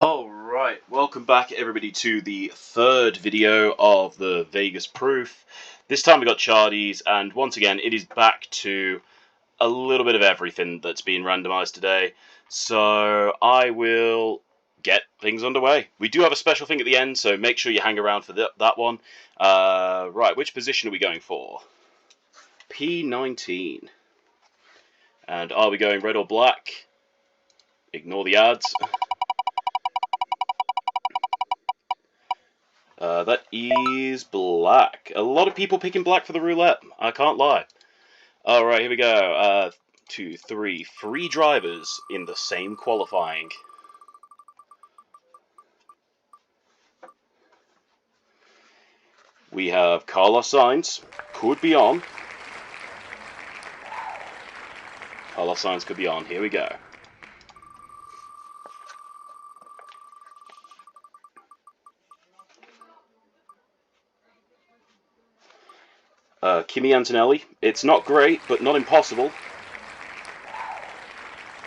Alright, welcome back everybody to the third video of the Vegas Proof. This time we got Chardies, and once again it is back to a little bit of everything that's been randomized today. So I will get things underway. We do have a special thing at the end, so make sure you hang around for that one. Right, which position are we going for? P19. And are we going red or black? Ignore the ads. That is black. A lot of people picking black for the roulette. I can't lie. Alright, here we go. 2, 3. 3 drivers in the same qualifying. We have Carlos Sainz. Could be on. Carlos Sainz could be on. Here we go. Kimi Antonelli. It's not great, but not impossible.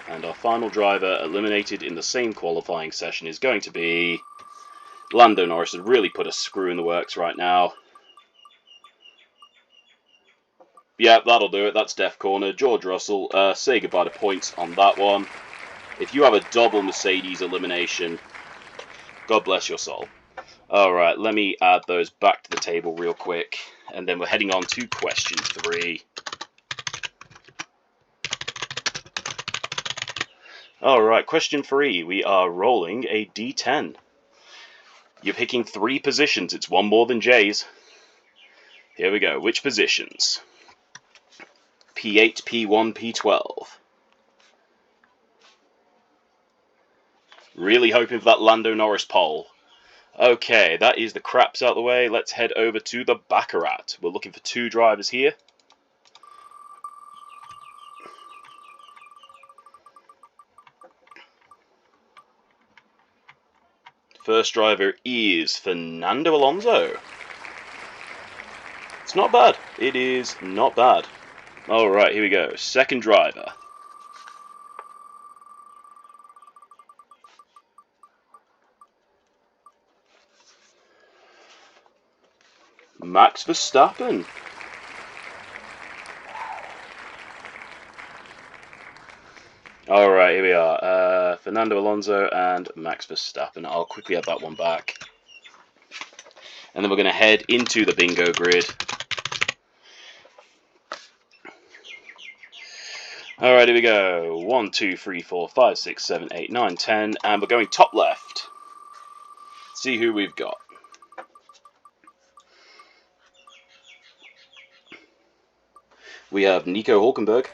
And our final driver eliminated in the same qualifying session is going to be Lando Norris. Has really put a screw in the works right now. Yeah, that'll do it. That's Def Corner. George Russell, say goodbye to points on that one. If you have a double Mercedes elimination, God bless your soul. Alright, let me add those back to the table real quick. And then we're heading on to question 3. Alright, question 3. We are rolling a D10. You're picking 3 positions. It's one more than Jay's. Here we go. Which positions? P8, P1, P12. Really hoping for that Lando Norris pole. Okay, that is the craps out of the way. Let's head over to the Baccarat. We're looking for 2 drivers here. First driver is Fernando Alonso. It's not bad. It is not bad. Alright, here we go. Second driver. Max Verstappen. Alright, here we are. Fernando Alonso and Max Verstappen. I'll quickly add that one back. And then we're going to head into the bingo grid. Alright, here we go. 1, 2, 3, 4, 5, 6, 7, 8, 9, 10. And we're going top left. See who we've got. We have Nico Hulkenberg.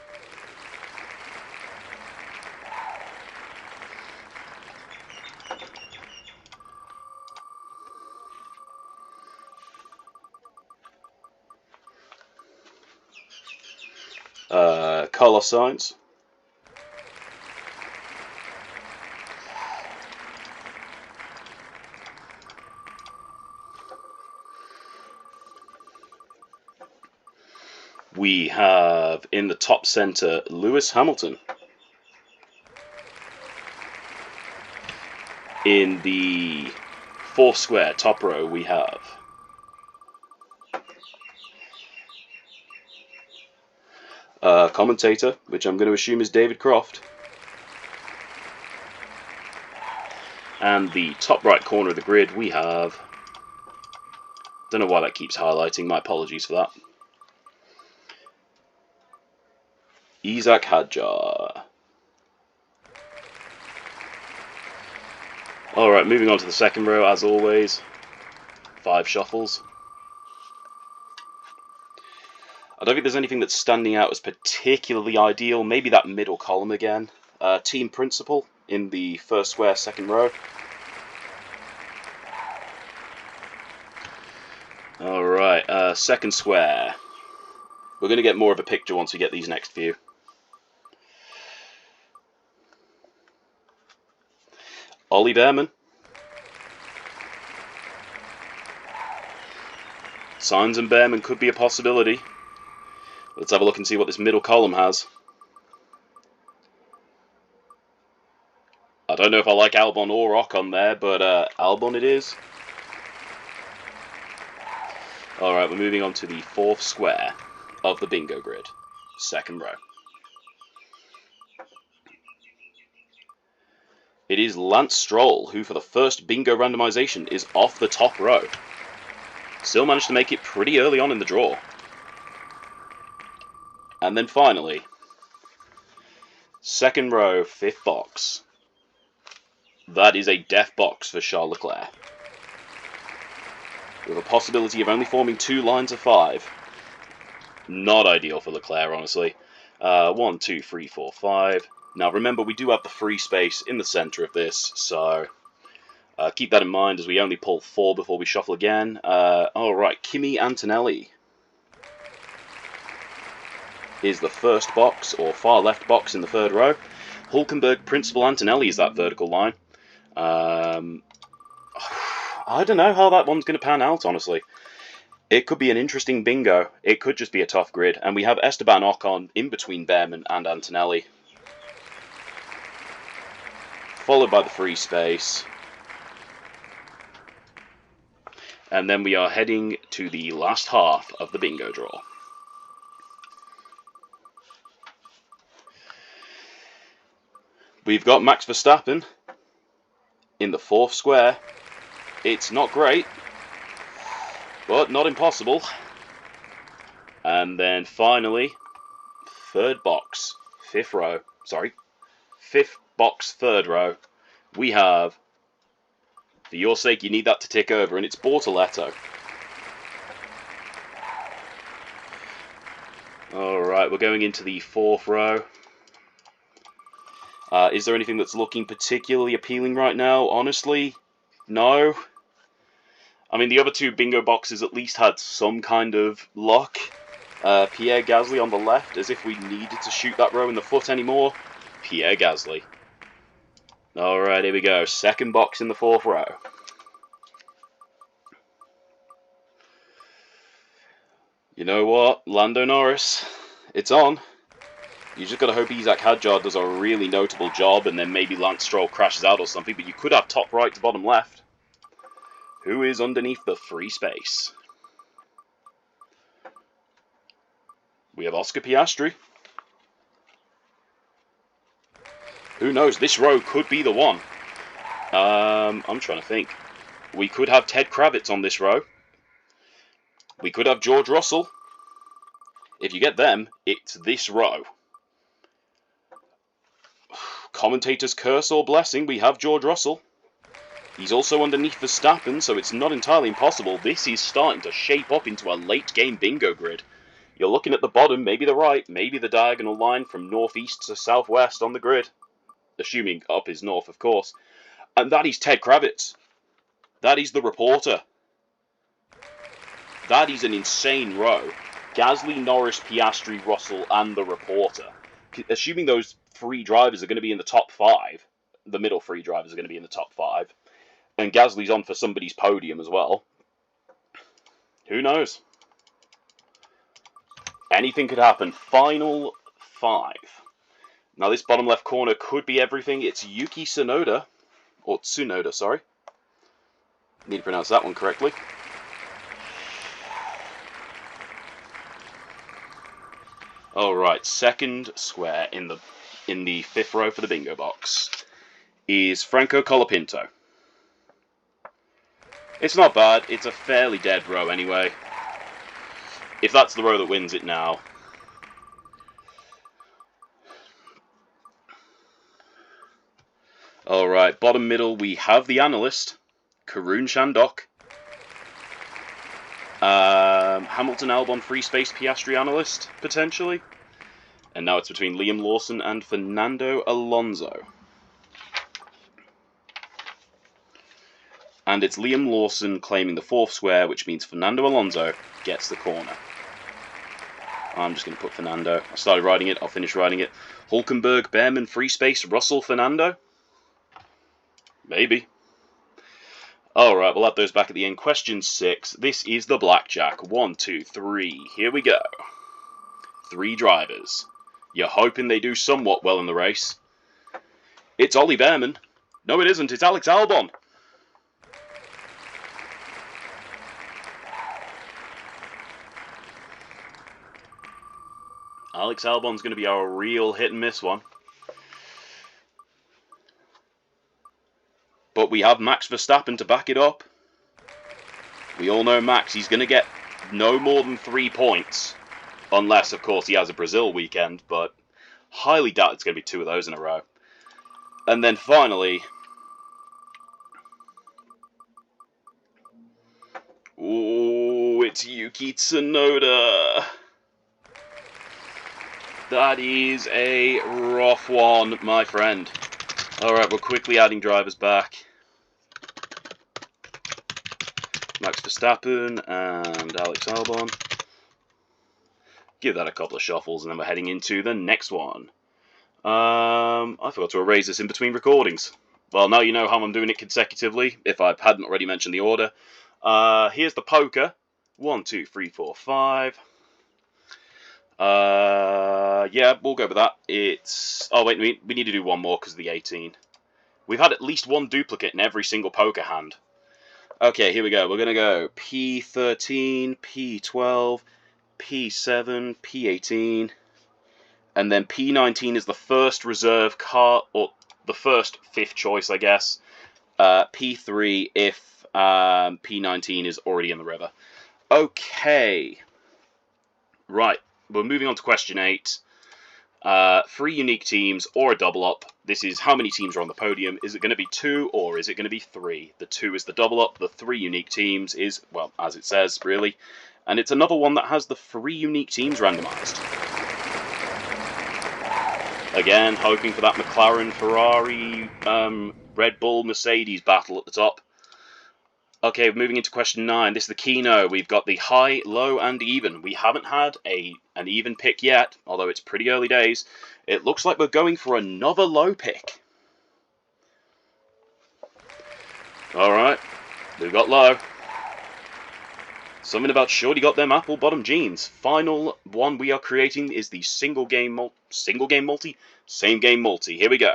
Carlos Sainz. We have in the top center Lewis Hamilton. In the fourth square top row we have commentator, which I'm going to assume is David Croft. And the top right corner of the grid we have, don't know why that keeps highlighting, my apologies for that, Isaac Hadjar. Alright, moving on to the second row as always. 5 shuffles. I don't think there's anything that's standing out as particularly ideal. Maybe that middle column again. Team Principal in the first square, second row. Alright, second square. We're going to get more of a picture once we get these next few. Ollie Behrman. Sainz and Behrman could be a possibility. Let's have a look and see what this middle column has. I don't know if I like Albon or Ocon there, but Albon it is. Alright, we're moving on to the 4th square of the bingo grid. 2nd row. It is Lance Stroll, who for the first bingo randomization is off the top row. Still managed to make it pretty early on in the draw. And then finally, 2nd row, 5th box. That is a death box for Charles Leclerc, with a possibility of only forming 2 lines of 5. Not ideal for Leclerc, honestly. 1, 2, 3, 4, 5. Now remember, we do have the free space in the centre of this, so keep that in mind as we only pull 4 before we shuffle again. Alright, Kimi Antonelli is the 1st box, or far left box in the 3rd row. Hulkenberg Principal Antonelli is that vertical line. I don't know how that one's going to pan out, honestly. It could be an interesting bingo. It could just be a tough grid. And we have Esteban Ocon in between Behrman and Antonelli, followed by the free space. And then we are heading to the last half of the bingo draw. We've got Max Verstappen in the 4th square. It's not great, but not impossible. And then finally, 3rd box, 5th row. Sorry, 5th box, 3rd row. We have, for your sake, you need that to tick over, and it's Bortoletto. Alright, we're going into the 4th row. Is there anything that's looking particularly appealing right now? Honestly, no. I mean, the other 2 bingo boxes at least had some kind of luck. Pierre Gasly on the left, as if we needed to shoot that row in the foot anymore. Pierre Gasly. Alright, here we go. 2nd box in the 4th row. You know what? Lando Norris. It's on. You just got to hope Isaac Hadjar does a really notable job, and then maybe Lance Stroll crashes out or something, but you could have top right to bottom left. Who is underneath the free space? We have Oscar Piastri. Who knows? This row could be the one. I'm trying to think. We could have Ted Kravitz on this row. We could have George Russell. If you get them, it's this row. Commentator's curse or blessing, we have George Russell. He's also underneath Verstappen, so it's not entirely impossible. This is starting to shape up into a late-game bingo grid. You're looking at the bottom, maybe the right, maybe the diagonal line from northeast to southwest on the grid. Assuming up is north, of course. And that is Ted Kravitz. That is the reporter. That is an insane row. Gasly, Norris, Piastri, Russell, and the reporter. Assuming those 3 drivers are going to be in the top 5, the middle 3 drivers are going to be in the top 5, and Gasly's on for somebody's podium as well. Who knows? Anything could happen. Final 5. Now this bottom left corner could be everything. It's Yuki Tsunoda, or Tsunoda, sorry. Need to pronounce that one correctly. Alright, 2nd square in the 5th row for the bingo box is Franco Colapinto. It's not bad. It's a fairly dead row anyway. If that's the row that wins it now. Alright, bottom middle we have the analyst, Karun Chandok. Hamilton Albon free space Piastri analyst, potentially. And now it's between Liam Lawson and Fernando Alonso. And it's Liam Lawson claiming the 4th square, which means Fernando Alonso gets the corner. I'm just going to put Fernando. I started writing it, I'll finish writing it. Hulkenberg, Behrman, free space, Russell, Fernando? Maybe. Alright, we'll have those back at the end. Question 6. This is the blackjack. 1, 2, 3. Here we go. 3 drivers. You're hoping they do somewhat well in the race. It's Ollie Behrman, No, it isn't. It's Alex Albon. Alex Albon's going to be our real hit-and-miss one. But we have Max Verstappen to back it up. We all know Max, he's going to get no more than 3 points. Unless, of course, he has a Brazil weekend, but highly doubt it's going to be 2 of those in a row. And then finally... Ooh, it's Yuki Tsunoda. That is a rough one, my friend. Alright, we're quickly adding drivers back. Max Verstappen and Alex Albon. Give that a couple of shuffles and then we're heading into the next one. I forgot to erase this in between recordings. Well, now you know how I'm doing it consecutively, if I hadn't already mentioned the order. Here's the poker. 1, 2, 3, 4, 5. Yeah, we'll go with that. It's... Oh, wait, we need to do one more because of the 18. We've had at least one duplicate in every single poker hand. Okay, here we go. We're going to go P13, P12, P7, P18, and then P19 is the first reserve car, or the first 5th choice, I guess. P3 if P19 is already in the river. Okay. Right, we're moving on to question 8. 3 unique teams or a double up. This is how many teams are on the podium. Is it going to be 2 or is it going to be 3? The 2 is the double up. The 3 unique teams is, well, as it says, really. And it's another one that has the 3 unique teams randomized. Again, hoping for that McLaren, Ferrari, Red Bull, Mercedes battle at the top. Okay, moving into question 9. This is the Keno. We've got the high, low, and even. We haven't had an even pick yet, although it's pretty early days. It looks like we're going for another low pick. Alright, we've got low. Something about Shorty got them apple bottom jeans. Final one we are creating is the single game multi? Same game multi. Here we go.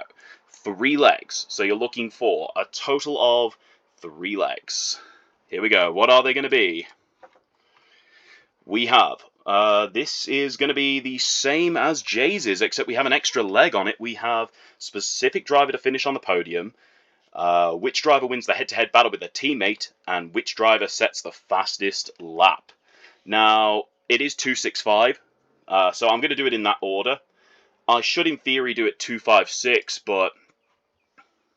3 legs. So you're looking for a total of 3 legs. Here we go. What are they going to be? We have, this is going to be the same as Jay's, except we have an extra leg on it. We have specific driver to finish on the podium, which driver wins the head-to-head battle with their teammate, and which driver sets the fastest lap. Now, it is 265, so I'm going to do it in that order. I should, in theory, do it 256, but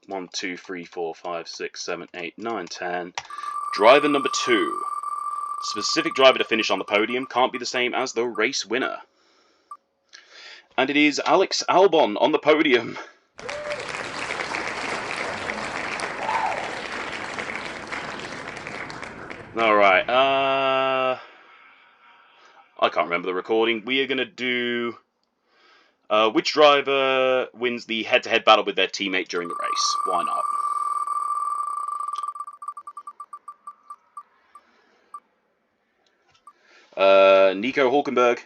1, 2, 3, 4, 5, 6, 7, 8, 9, 10. Driver number 2. Specific driver to finish on the podium can't be the same as the race winner. And it is Alex Albon on the podium. Alright, I can't remember the recording. We are going to do... which driver wins the head-to-head battle with their teammate during the race? Why not? Nico Hülkenberg.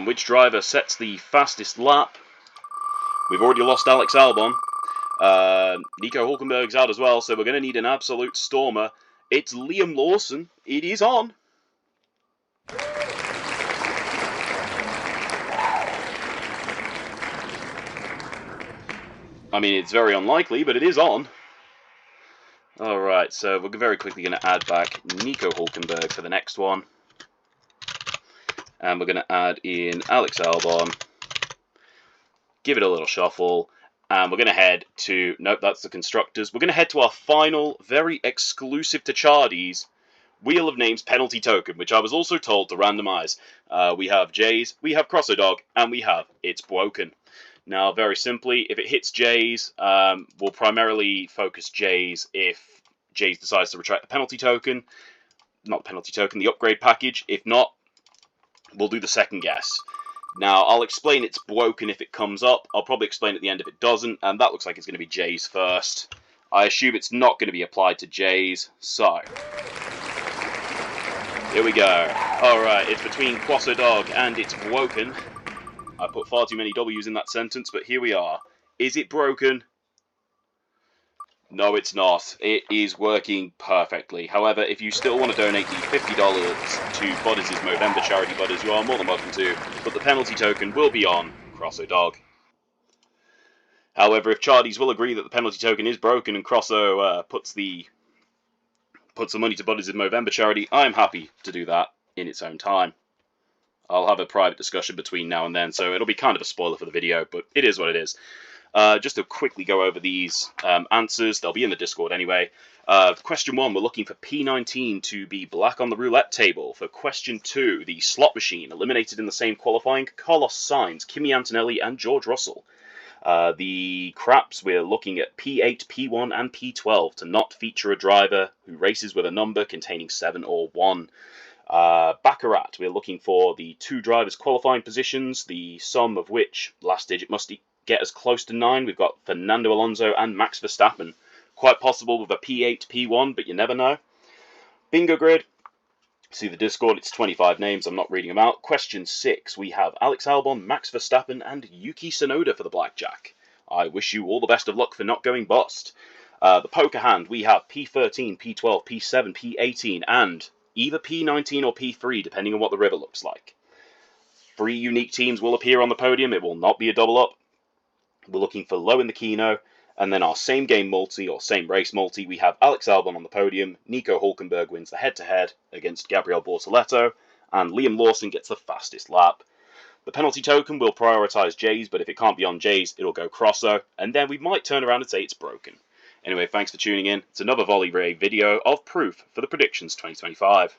Which driver sets the fastest lap? We've already lost Alex Albon. Nico Hülkenberg's out as well, so we're going to need an absolute stormer. It's Liam Lawson. It is on. I mean, it's very unlikely, but it is on. Alright, so we're very quickly going to add back Nico Hülkenberg for the next one. And we're going to add in Alex Albon. Give it a little shuffle. And we're going to head to... Nope, that's the Constructors. We're going to head to our final, very exclusive to Chardies, Wheel of Names penalty token, which I was also told to randomize. We have Jay's, we have Crossodog, and we have It's Broken. Now, very simply, if it hits Jay's, we'll primarily focus Jay's if Jay's decides to retract the penalty token. Not the penalty token, the upgrade package. If not, we'll do the second guess. Now, I'll explain It's Broken if it comes up. I'll probably explain at the end if it doesn't, and that looks like it's going to be Jay's first. I assume it's not going to be applied to Jay's, so... Here we go. Alright, it's between Crossodog and it's broken. I put far too many W's in that sentence, but here we are. Is it broken? No, it's not. It is working perfectly. However, if you still want to donate the $50 to Budders' Movember charity Budders, you are more than welcome to, but the penalty token will be on Crossodog. However, if Chardies will agree that the penalty token is broken and Crosso puts the money to Budders' Movember charity, I'm happy to do that in its own time. I'll have a private discussion between now and then, so it'll be kind of a spoiler for the video, but it is what it is. Just to quickly go over these answers, they'll be in the Discord anyway. Question 1, we're looking for P19 to be black on the roulette table. For question 2, the slot machine eliminated in the same qualifying, Carlos Sainz, Kimi Antonelli and George Russell. The craps, we're looking at P8, P1 and P12 to not feature a driver who races with a number containing 7 or 1. Baccarat, we're looking for the 2 drivers' qualifying positions, the sum of which last digit must get as close to 9. We've got Fernando Alonso and Max Verstappen. Quite possible with a P8, P1, but you never know. Bingo grid. See the Discord, it's 25 names, I'm not reading them out. Question 6, we have Alex Albon, Max Verstappen and Yuki Tsunoda for the blackjack. I wish you all the best of luck for not going bust. The poker hand, we have P13, P12, P7, P18 and either P19 or P3 depending on what the river looks like. 3 unique teams will appear on the podium, it will not be a double up. We're looking for low in the Keno. And then our same game multi, or same race multi, we have Alex Albon on the podium, Nico Hülkenberg wins the head-to-head against Gabriel Bortoleto, and Liam Lawson gets the fastest lap. The penalty token will prioritise J's, but if it can't be on J's, it'll go Crosso, and then we might turn around and say it's broken. Anyway, thanks for tuning in. It's another volley ray video of proof for the Predictions 2025.